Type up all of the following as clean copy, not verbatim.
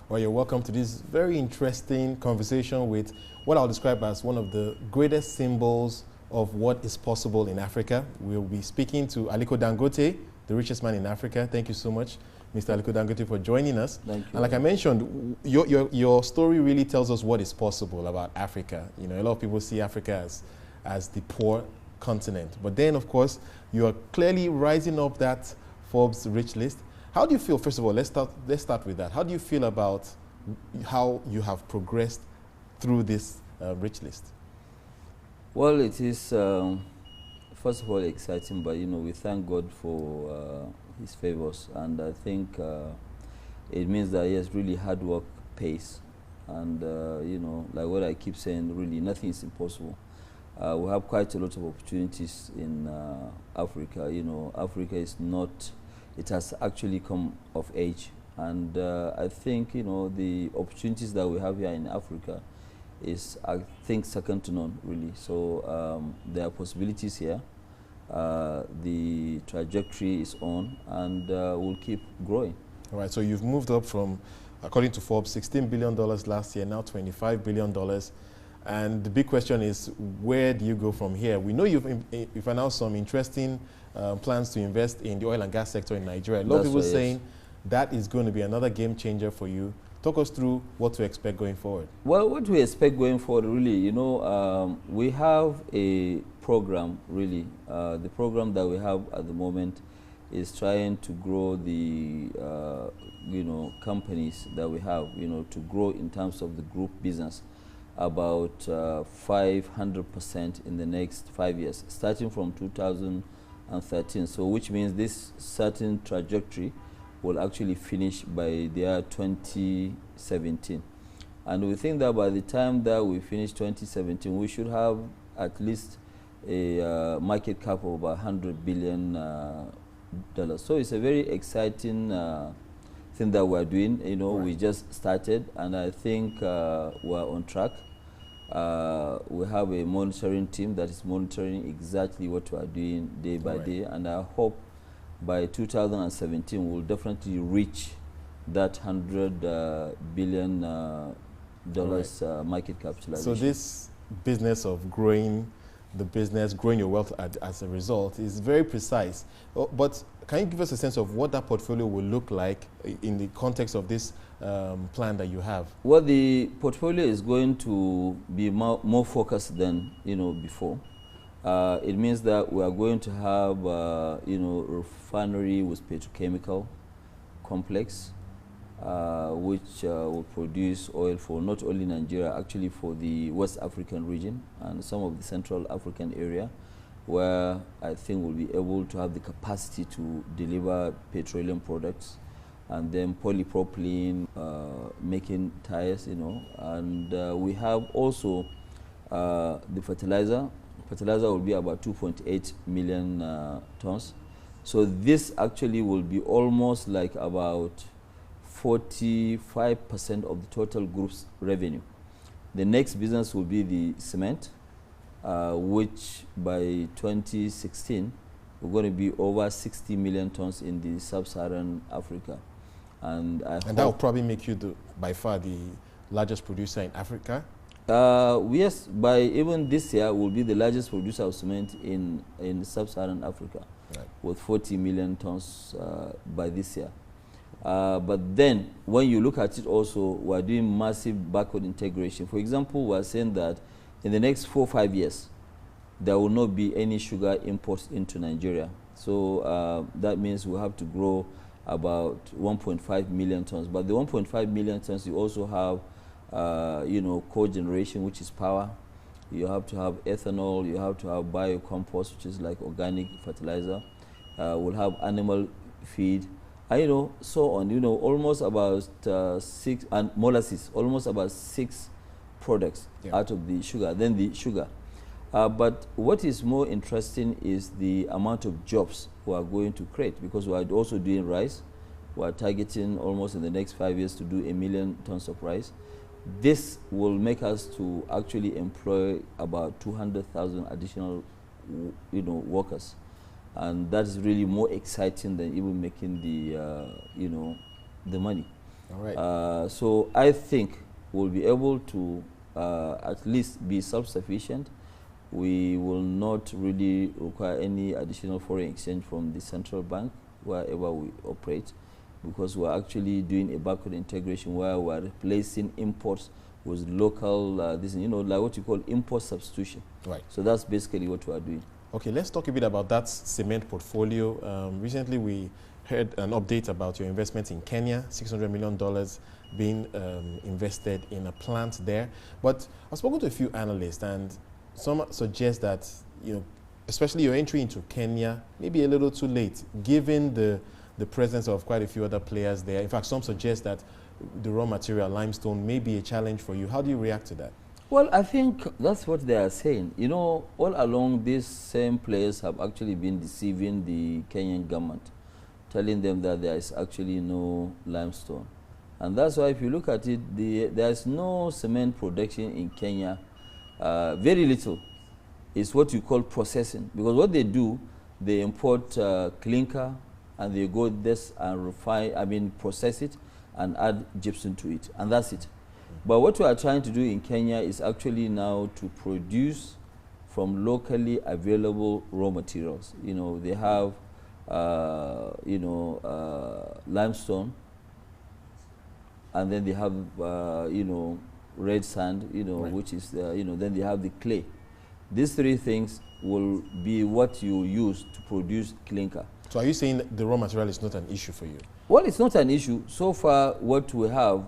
Well, you're welcome to this very interesting conversation with what I'll describe as one of the greatest symbols of what is possible in Africa. We'll be speaking to Aliko Dangote, the richest man in Africa. Thank you so much, Mr. Aliko Dangote, for joining us. Thank you. And like I mentioned, your story really tells us what is possible about Africa. You know, a lot of people see Africa as the poor continent. But then, of course, you are clearly rising up that Forbes rich list. How do you feel, first of all, let's start with that. How do you feel about how you have progressed through this rich list? Well, it is, first of all, exciting, but, you know, we thank God for his favors. And I think it means that, yes, really hard work pays. And, you know, like what I keep saying, really, nothing is impossible. We have quite a lot of opportunities in Africa. You know, Africa is not, it has actually come of age. And I think, you know, the opportunities that we have here in Africa is, I think, second to none, really. So there are possibilities here. The trajectory is on, and we'll keep growing. All right, so you've moved up from, according to Forbes, $16 billion last year, now $25 billion. And the big question is, where do you go from here? We know you've announced some interesting plans to invest in the oil and gas sector in Nigeria. A lot of people saying that is going to be another game changer for you. Talk us through what to expect going forward. Well, what we expect going forward, really, you know, we have a program, really. The program that we have at the moment is trying to grow the, you know, companies that we have, you know, to grow in terms of the group business about 500% in the next 5 years, starting from 2013. So which means this certain trajectory will actually finish by the year 2017. And we think that by the time that we finish 2017, we should have at least a market cap of about $100 billion. So it's a very exciting thing that we're doing. You know, we just started, and I think we're on track. We have a monitoring team that is monitoring exactly what we are doing day by day, and I hope by 2017 we'll definitely reach that $100 billion market capitalization. So this business of growing the business, growing your wealth as a result, is very precise. But can you give us a sense of what that portfolio will look like in the context of this plan that you have? Well, the portfolio is going to be more focused than, you know, before. It means that we are going to have, you know, refinery with petrochemical complex, which will produce oil for not only Nigeria, actually for the West African region and some of the Central African area, where I think we'll be able to have the capacity to deliver petroleum products, and then polypropylene, making tires, you know. And we have also the fertilizer. Fertilizer will be about 2.8 million tons. So this actually will be almost like about 45% of the total group's revenue. The next business will be the cement, which by 2016, we're going to be over 60 million tons in the sub-Saharan Africa. And that will probably make you by far the largest producer in Africa? Yes, by even this year, we'll be the largest producer of cement in sub-Saharan Africa, with 40 million tons by this year. But then, when you look at it also, we're doing massive backward integration. For example, we're saying that in the next 4 or 5 years, there will not be any sugar imports into Nigeria. So that means we have to grow about 1.5 million tons. But the 1.5 million tons, you also have you know, cogeneration, which is power. You have to have ethanol. You have to have biocompost, which is like organic fertilizer. We'll have animal feed, you know, so on. You know, almost about 6, and molasses, almost about 6 products out of the sugar. Then the sugar. But what is more interesting is the amount of jobs we are going to create, because we are also doing rice. We are targeting almost in the next 5 years to do 1 million tons of rice. This will make us to actually employ about 200,000 additional, you know, workers, and that is really more exciting than even making the, you know, the money. All right. So I think we'll be able to at least be self-sufficient. We will not really require any additional foreign exchange from the central bank wherever we operate, because we're actually doing a backward integration where we're replacing imports with local, this, you know, like what you call import substitution. Right. So that's basically what we are doing. Okay, let's talk a bit about that cement portfolio. Recently, we heard an update about your investment in Kenya, $600 million being invested in a plant there. But I've spoken to a few analysts, and some suggest that, you know, especially your entry into Kenya, maybe a little too late, given the presence of quite a few other players there. In fact, some suggest that the raw material, limestone, may be a challenge for you. How do you react to that? Well, I think that's what they are saying. You know, all along, these same players have actually been deceiving the Kenyan government, telling them that there is actually no limestone. And that's why if you look at it, there is no cement production in Kenya. Very little is what you call processing. Because what they do, they import clinker, and they go this and refine, process it and add gypsum to it. And that's it. But what we are trying to do in Kenya is actually now to produce from locally available raw materials. You know, they have, limestone, and then they have, red sand, right, which is, then they have the clay. These three things will be what you use to produce clinker. So are you saying that the raw material is not an issue for you? Well, it's not an issue. So far, what we have,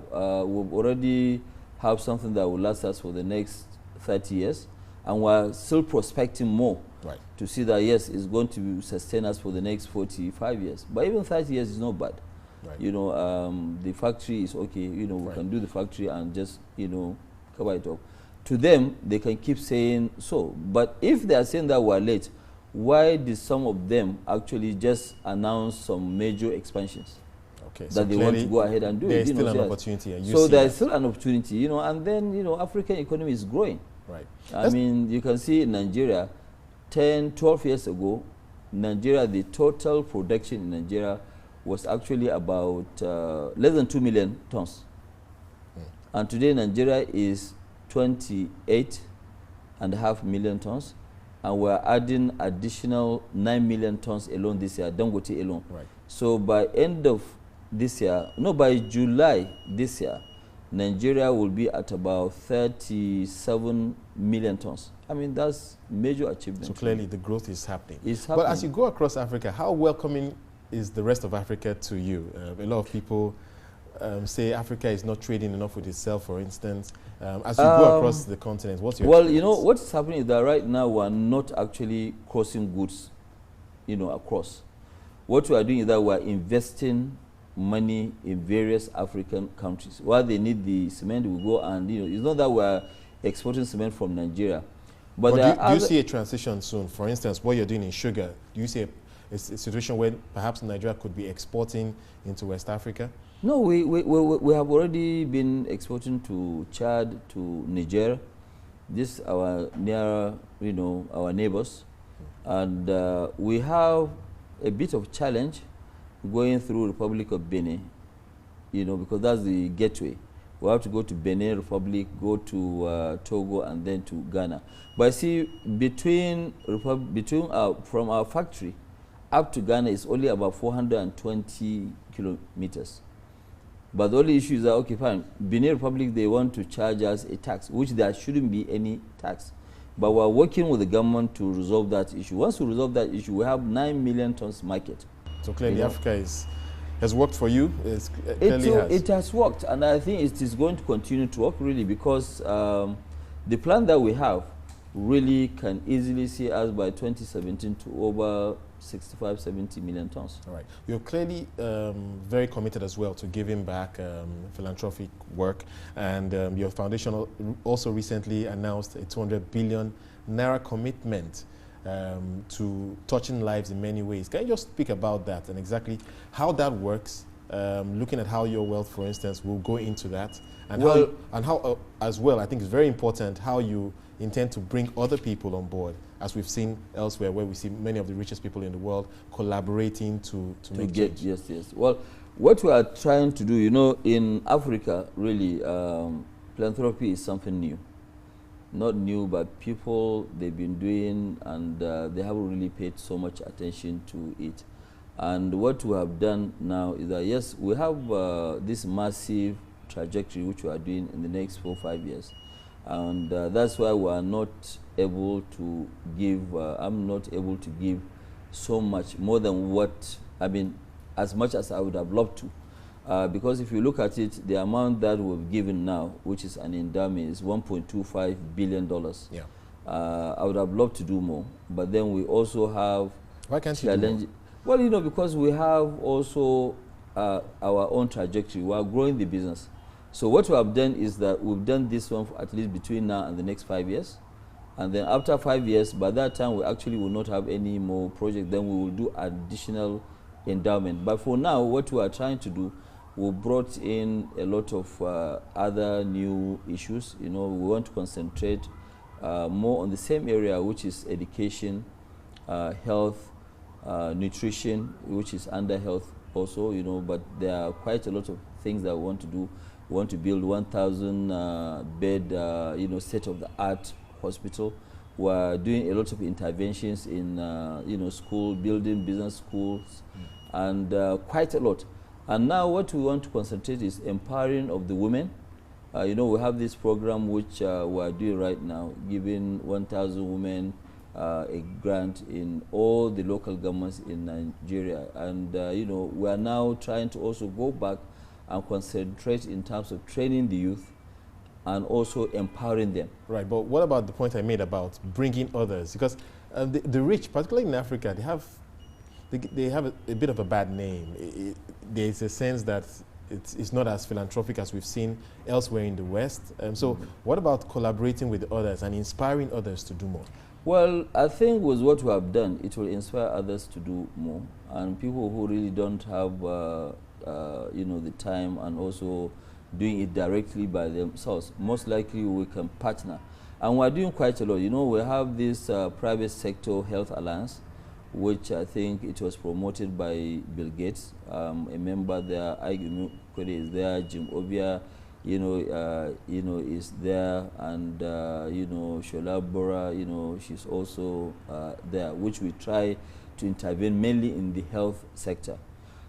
we've already have something that will last us for the next 30 years. And we're still prospecting more, right, to see that, yes, it's going to sustain us for the next 45 years. But even 30 years is not bad. Right. You know, the factory is okay. You know, we can do the factory and just, cover it up. To them, they can keep saying so. But if they are saying that we're late, why did some of them actually just announce some major expansions? Okay, that so they want to go ahead and do. There's still an opportunity. And so there's still an opportunity, and then, African economy is growing. Right. I mean, you can see in Nigeria, 10, 12 years ago, Nigeria, the total production in Nigeria was actually about less than 2 million tons. And today, Nigeria is 28.5 million tons. And we're adding additional 9 million tons alone this year, Dangote alone. Right. So by end of this year, by July this year, Nigeria will be at about 37 million tons. I mean, that's major achievement. So clearly the growth is happening. It's happening. But as you go across Africa, how welcoming is the rest of Africa to you? A lot of people say Africa is not trading enough with itself, for instance. As you go across the continent, what's your experience? What's happening is that right now we're not actually crossing goods, across. What we are doing is that we're investing money in various African countries. While they need the cement, we go and, it's not that we're exporting cement from Nigeria. But do you see a transition soon? For instance, what you're doing in sugar, do you see a situation where perhaps Nigeria could be exporting into West Africa? No, we have already been exporting to Chad, to Niger. This our near, our neighbors. And we have a bit of challenge going through Republic of Benin, because that's the gateway. We have to go to Benin Republic, go to Togo, and then to Ghana. But see, from our factory up to Ghana is only about 420 kilometers. But the only issue is that, okay, fine, Benin Republic, they want to charge us a tax, which there shouldn't be any tax. But we're working with the government to resolve that issue. Once we resolve that issue, we have 9 million tons market. So clearly Africa has worked for you. It has worked, and I think it is going to continue to work, really, because the plan that we have really can easily see us by 2017 to over 65, 70 million tons. All right. You're clearly very committed as well to giving back philanthropic work, and your foundation also recently announced a 200 billion naira commitment to touching lives in many ways. Can you just speak about that and exactly how that works? Looking at how your wealth, for instance, will go into that, and how as well, I think it's very important how you intend to bring other people on board, as we've seen elsewhere, where we see many of the richest people in the world collaborating to make change. Yes. Well, What we are trying to do, you know, in Africa, really, philanthropy is something new. Not new, but people, they've been doing, and they haven't really paid so much attention to it. And what we have done now is that, yes, we have this massive trajectory which we are doing in the next 4 or 5 years. And that's why we are not able to give, I'm not able to give so much more than what, I mean, as much as I would have loved to. Because if you look at it, the amount that we've given now, which is an endowment, is $1.25 billion. Yeah. I would have loved to do more, but then we also have... Why can't you do more? Well, you know, because we have also our own trajectory. We are growing the business. So what we have done is that we've done this one for at least between now and the next 5 years. And then after 5 years, by that time, we actually will not have any more projects. Then we will do additional endowment. But for now, what we are trying to do, we brought in a lot of other new issues. You know, we want to concentrate more on the same area, which is education, health, nutrition, which is under health also, you know, but there are quite a lot of things that we want to do. We want to build 1,000 bed, you know, state-of-the-art hospital. We're doing a lot of interventions in, you know, school, building business schools, and quite a lot. And now what we want to concentrate is empowering of the women. You know, we have this program which we're doing right now, giving 1,000 women a grant in all the local governments in Nigeria. And, you know, we are now trying to also go back and concentrate in terms of training the youth and also empowering them. Right, but what about the point I made about bringing others? Because the rich, particularly in Africa, they have a bit of a bad name. There's a sense that it's not as philanthropic as we've seen elsewhere in the West. So what about collaborating with others and inspiring others to do more? Well, I think with what we have done, it will inspire others to do more. And people who really don't have, you know, the time and also doing it directly by themselves, most likely we can partner. And we're doing quite a lot. You know, we have this private sector health alliance, which I think it was promoted by Bill Gates. A member there, Aliko is there, Jim Obia, you know, is there, and you know, Shola Bora, you know, she's also there, which we try to intervene mainly in the health sector.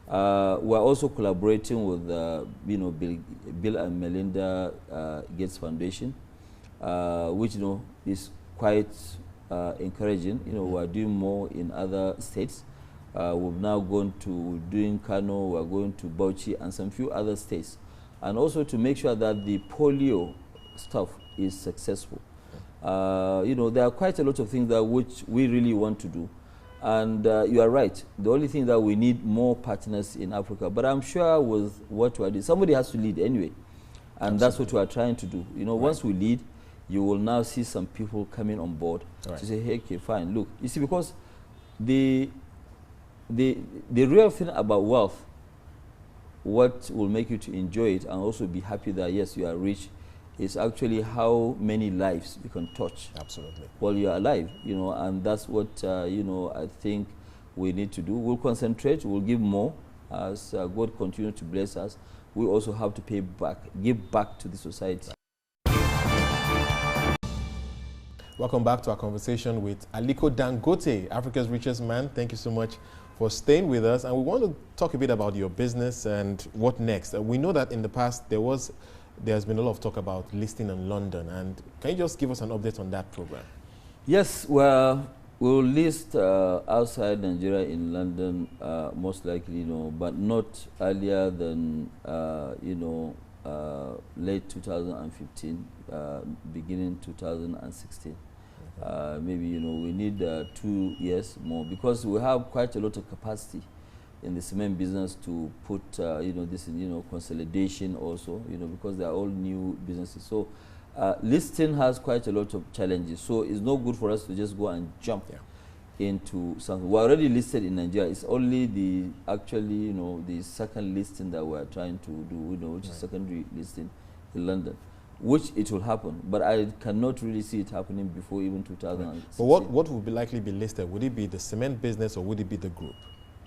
We're also collaborating with, you know, Bill and Melinda Gates Foundation, which, you know, is quite encouraging. You know, we're doing more in other states. We've now gone to doing Kano, we're going to Bauchi and some few other states. And also to make sure that the polio stuff is successful. You know, there are quite a lot of things that which we really want to do. And you are right. The only thing that we need more partners in Africa. But I'm sure with what we are doing, somebody has to lead anyway. And Absolutely. That's what we are trying to do. You know, right. Once we lead, you will now see some people coming on board right. to say, hey, okay, fine, look. You see, because the real thing about wealth, what will make you to enjoy it and also be happy that, yes, you are rich, is actually how many lives you can touch. Absolutely. While you are alive, you know, and that's what, you know, I think we need to do. We'll concentrate, we'll give more. As God continues to bless us, we also have to pay back, give back to the society. Welcome back to our conversation with Aliko Dangote, Africa's richest man. Thank you so much for staying with us. And we want to talk a bit about your business and what next. We know that in the past there's been a lot of talk about listing in London. And can you just give us an update on that program? Yes, well, we'll list outside Nigeria in London, most likely, you know, but not earlier than, you know, late 2015, beginning 2016. Maybe, you know, we need 2 years more because we have quite a lot of capacity in the cement business to put, you know, this in, you know, consolidation also, you know, because they are all new businesses. So listing has quite a lot of challenges. So it's not good for us to just go and jump into something. We're already listed in Nigeria. It's only the, actually, you know, the second listing that we're trying to do, you know, which is secondary listing in London, which it will happen, but I cannot really see it happening before even 2016. But what would likely be listed? Would it be the cement business or would it be the group?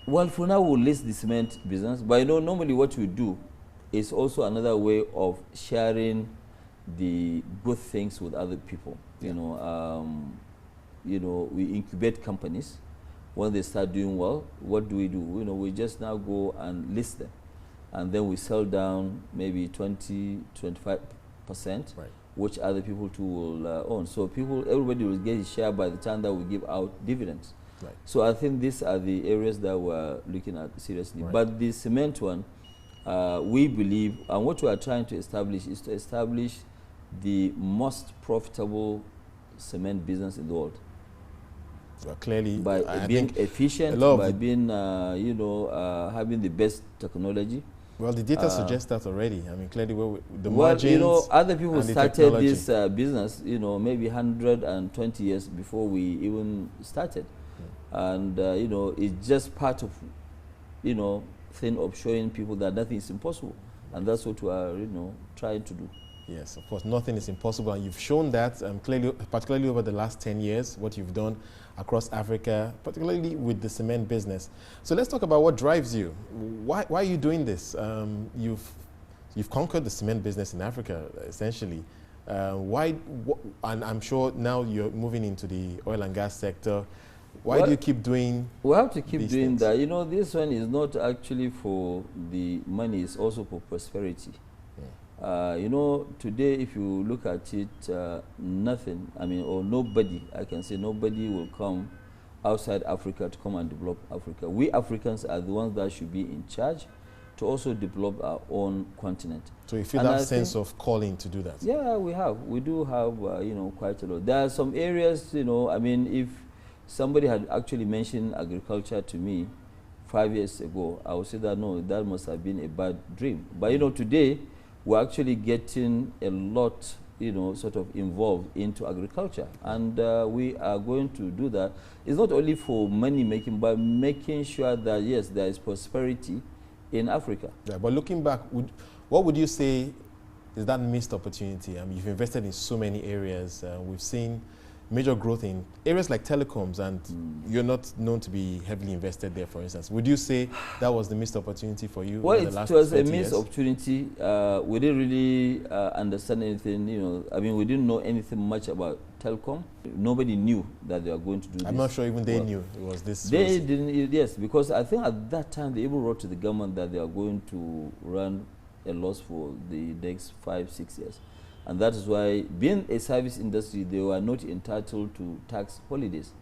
Well, for now, we'll list the cement business. But you know, normally what we do is also another way of sharing the good things with other people. You know, we incubate companies. When they start doing well, what do? You know, we just now go and list them, and then we sell down maybe 20–25%, Right. which other people too will own. So everybody will get his share by the time that we give out dividends. Right. So I think these are the areas that we're looking at seriously. Right. But the cement one, we believe, and what we are trying to establish is to establish the most profitable cement business in the world. Well, clearly, By being efficient, by being, having the best technology. Well, the data suggests that already. I mean, clearly, the well, margins. you know, other people started technology. this business, you know, maybe 120 years before we even started. And, you know, it's just part of, you know, thing of showing people that nothing is impossible. And that's what we are, you know, trying to do. Yes, of course, nothing is impossible, and you've shown that clearly, particularly over the last 10 years, what you've done across Africa, particularly with the cement business. So let's talk about what drives you. Why are you doing this? You've conquered the cement business in Africa, essentially. And I'm sure now you're moving into the oil and gas sector. Why do you keep doing? We have to keep doing things? that. You know, this one is not actually for the money; it's also for prosperity. You know, today, if you look at it, nothing, I mean, or nobody, I can say nobody will come outside Africa to come and develop Africa. We Africans are the ones that should be in charge to also develop our own continent. So you feel that sense of calling to do that? Yeah, we have. We do have, you know, quite a lot. There are some areas, you know, I mean, if somebody had actually mentioned agriculture to me 5 years ago, I would say that, no, that must have been a bad dream. But, you know, today, we're actually getting a lot, you know, sort of involved into agriculture. And we are going to do that. It's not only for money making, but making sure that, yes, there is prosperity in Africa. Yeah, but looking back, what would you say is that missed opportunity? I mean, you've invested in so many areas. We've seen major growth in areas like telecoms, and you're not known to be heavily invested there, for instance. Would you say that was the missed opportunity for you? Well, in the last it was 30 a missed years? opportunity. We didn't really understand anything, you know. I mean, we didn't know anything much about telecom. Nobody knew that they were going to do this. I'm not sure even they knew it was this. They didn't, yes, because I think at that time they even wrote to the government that they are going to run a loss for the next 5–6 years. And that is why, being a service industry, they were not entitled to tax holidays.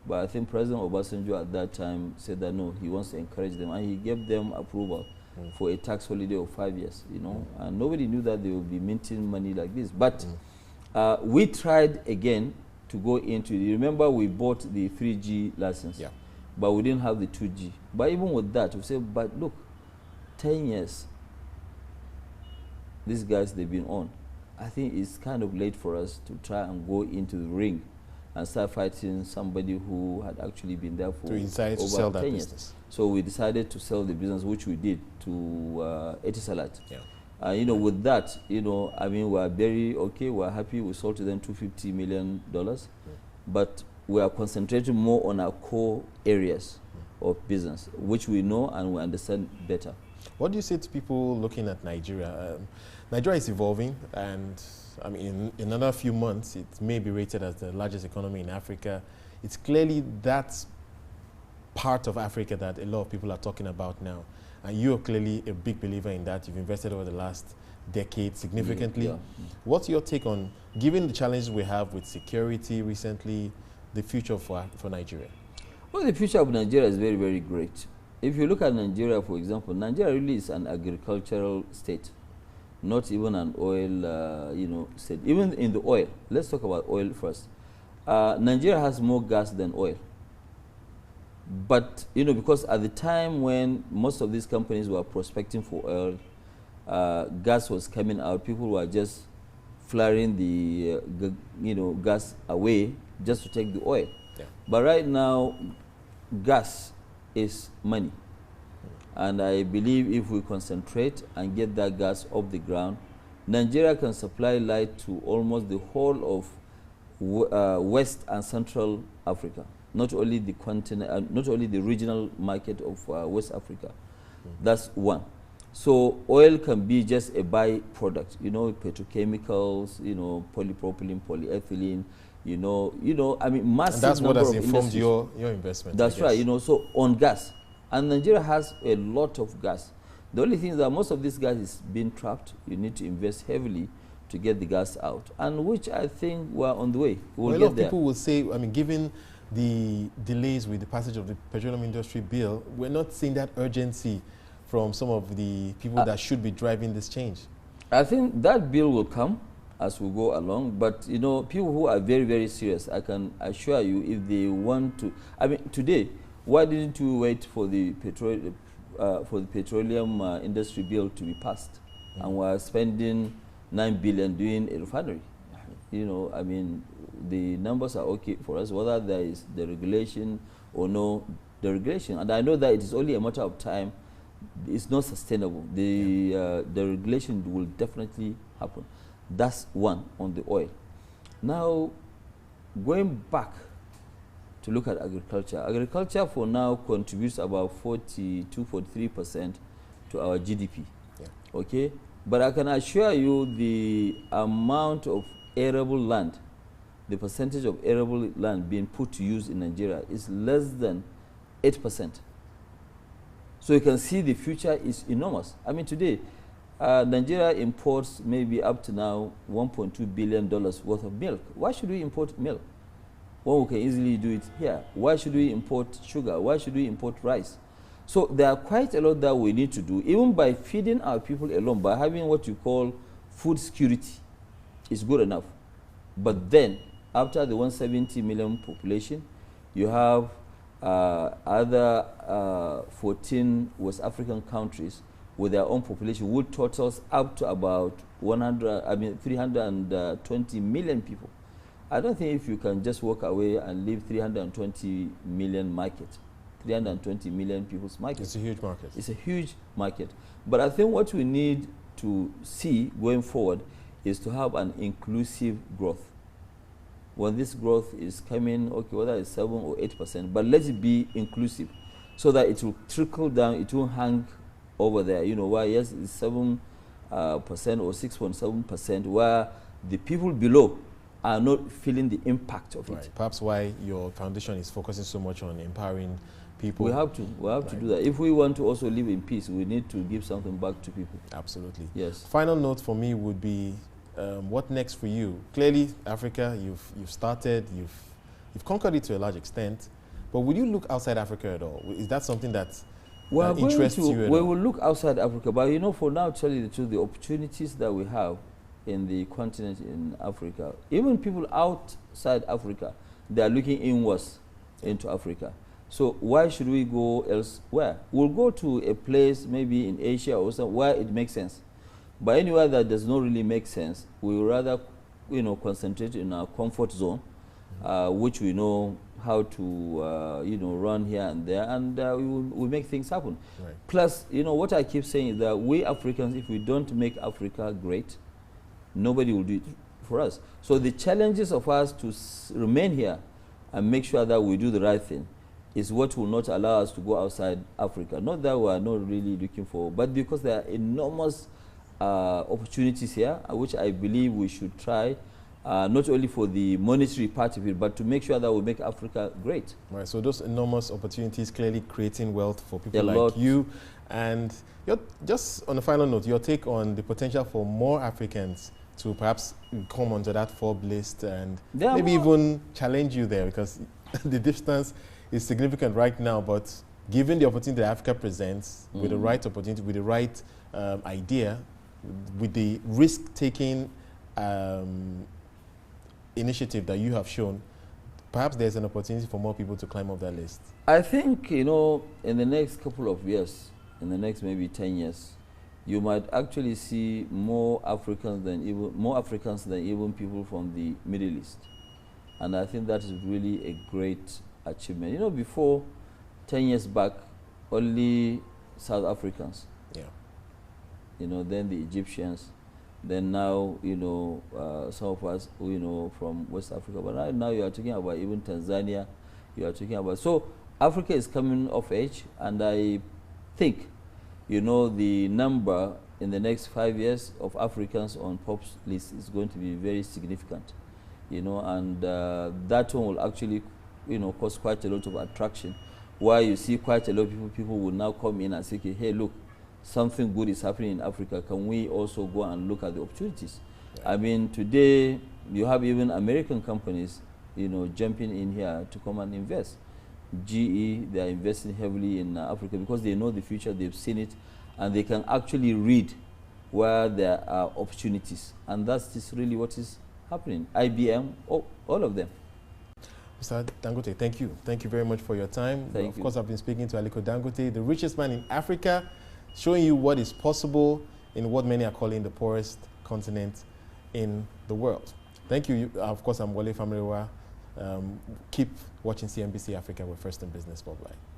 But I think President Obasanjo at that time said that no, he wants to encourage them, and he gave them approval for a tax holiday of 5 years, you know. And nobody knew that they would be minting money like this. But we tried again to go into it. Remember, we bought the 3G license, but we didn't have the 2G. But even with that, we said, but look, 10 years, these guys, they've been on. I think it's kind of late for us to try and go into the ring and start fighting somebody who had actually been there for over 10 years. So we decided to sell the business, which we did, to Etisalat. You know, with that, you know, I mean, we're very okay, we're happy. We sold to them $250 million, but we are concentrating more on our core areas of business, which we know and we understand better. What do you say to people looking at Nigeria? Nigeria is evolving, and I mean, in another few months, it may be rated as the largest economy in Africa. It's clearly that part of Africa that a lot of people are talking about now. And you're clearly a big believer in that. You've invested over the last decade significantly. What's your take on, given the challenges we have with security recently, the future for Nigeria? Well, the future of Nigeria is very, very great. If you look at Nigeria, for example, Nigeria really is an agricultural state, not even an oil, you know, state. Even in the oil, let's talk about oil first. Nigeria has more gas than oil. But, you know, because at the time when most of these companies were prospecting for oil, gas was coming out, people were just flaring the, you know, gas away just to take the oil. But right now, gas is money. And I believe if we concentrate and get that gas off the ground, Nigeria can supply light to almost the whole of West and Central Africa. not only the continent, not only the regional market of West Africa. That's one. So oil can be just a byproduct, you know, petrochemicals, you know, polypropylene, polyethylene, you know, I mean, massive. And that's what has informed industries. your investment. That's right, you know, so on gas. And Nigeria has a lot of gas. The only thing is that most of this gas is being trapped. You need to invest heavily to get the gas out, and which I think we're on the way. We'll a lot of people will say, I mean, given the delays with the passage of the petroleum industry bill, we're not seeing that urgency from some of the people that should be driving this change. I think that bill will come as we go along, but you know, people who are very, very serious, I can assure you, if they want to, I mean, today, why didn't you wait for the petroleum industry bill to be passed? And we're spending 9 billion doing a refinery. You know, I mean, the numbers are okay for us, whether there is the regulation or no the regulation. And I know that it is only a matter of time. It's not sustainable. The regulation will definitely happen. That's one on the oil. Now, going back to look at agriculture. Agriculture for now contributes about 42-43% to our GDP. Yeah. Okay? But I can assure you the amount of arable land, the percentage of arable land being put to use in Nigeria is less than 8%. So you can see the future is enormous. I mean, today, Nigeria imports maybe up to now $1.2 billion worth of milk. Why should we import milk when we can easily do it here? Why should we import sugar? Why should we import rice? So there are quite a lot that we need to do, even by feeding our people alone, by having what you call food security is good enough. But then, after the 170 million population, you have other 14 West African countries with their own population, which totals up to about 320 million people. I don't think if you can just walk away and leave 320 million market, 320 million people's market. It's a huge market. It's a huge market. But I think what we need to see going forward is to have an inclusive growth. When this growth is coming, okay, whether it's 7 or 8%, but let it be inclusive so that it will trickle down, it won't hang over there. You know, why, yes, it's 7% or 6.7%, where the people below are not feeling the impact of it. Perhaps why your foundation is focusing so much on empowering people. We have to do that. If we want to also live in peace, we need to give something back to people. Absolutely. Yes. Final note for me would be, what next for you? Clearly, Africa, you've started, you've conquered it to a large extent, but will you look outside Africa at all? Is that something that interests you at all? We will look outside Africa, but you know, for now, tell you the truth, the opportunities that we have in the continent in Africa, even people outside Africa, they are looking inwards into Africa. So why should we go elsewhere? We'll go to a place maybe in Asia or somewhere where it makes sense. But anywhere that does not really make sense, we will rather, you know, concentrate in our comfort zone, which we know how to, you know, run here and there, and we make things happen. Right. Plus, you know, what I keep saying is that we Africans, if we don't make Africa great, nobody will do it for us. So the challenges of us to remain here and make sure that we do the right thing is what will not allow us to go outside Africa. Not that we are not really looking for, but because there are enormous opportunities here, which I believe we should try, not only for the monetary part of it, but to make sure that we make Africa great. Right, so those enormous opportunities clearly creating wealth for people like you. And just on a final note, your take on the potential for more Africans to perhaps come onto that Forbes list and maybe even challenge you there, because the distance is significant right now, but given the opportunity that Africa presents, with the right opportunity, with the right idea, with the risk-taking initiative that you have shown, perhaps there's an opportunity for more people to climb up that list. I think, you know, in the next couple of years, in the next maybe 10 years, you might actually see more Africans than even people from the Middle East. And I think that is really a great achievement. You know, before, 10 years back, only South Africans. Yeah. You know, then the Egyptians, then now, you know, some of us, you know, from West Africa. But right now you are talking about even Tanzania, you are talking about. So Africa is coming of age, and I think, you know, the number in the next 5 years of Africans on POP's list is going to be very significant, you know, and that one will actually, you know, cause quite a lot of attraction, where you see quite a lot of people will now come in and say, hey, look, something good is happening in Africa. Can we also go and look at the opportunities? Yeah. I mean, today you have even American companies, you know, jumping in here to come and invest. GE, they are investing heavily in Africa because they know the future, they've seen it, and they can actually read where there are opportunities. And that's just really what is happening. IBM, all of them. Mr. Dangote, thank you. Thank you very much for your time. Thank you. Of course, I've been speaking to Aliko Dangote, the richest man in Africa, showing you what is possible in what many are calling the poorest continent in the world. Thank you. Of course, I'm Wale Famirewa. Keep watching CNBC Africa. We're first in business. Bye-bye.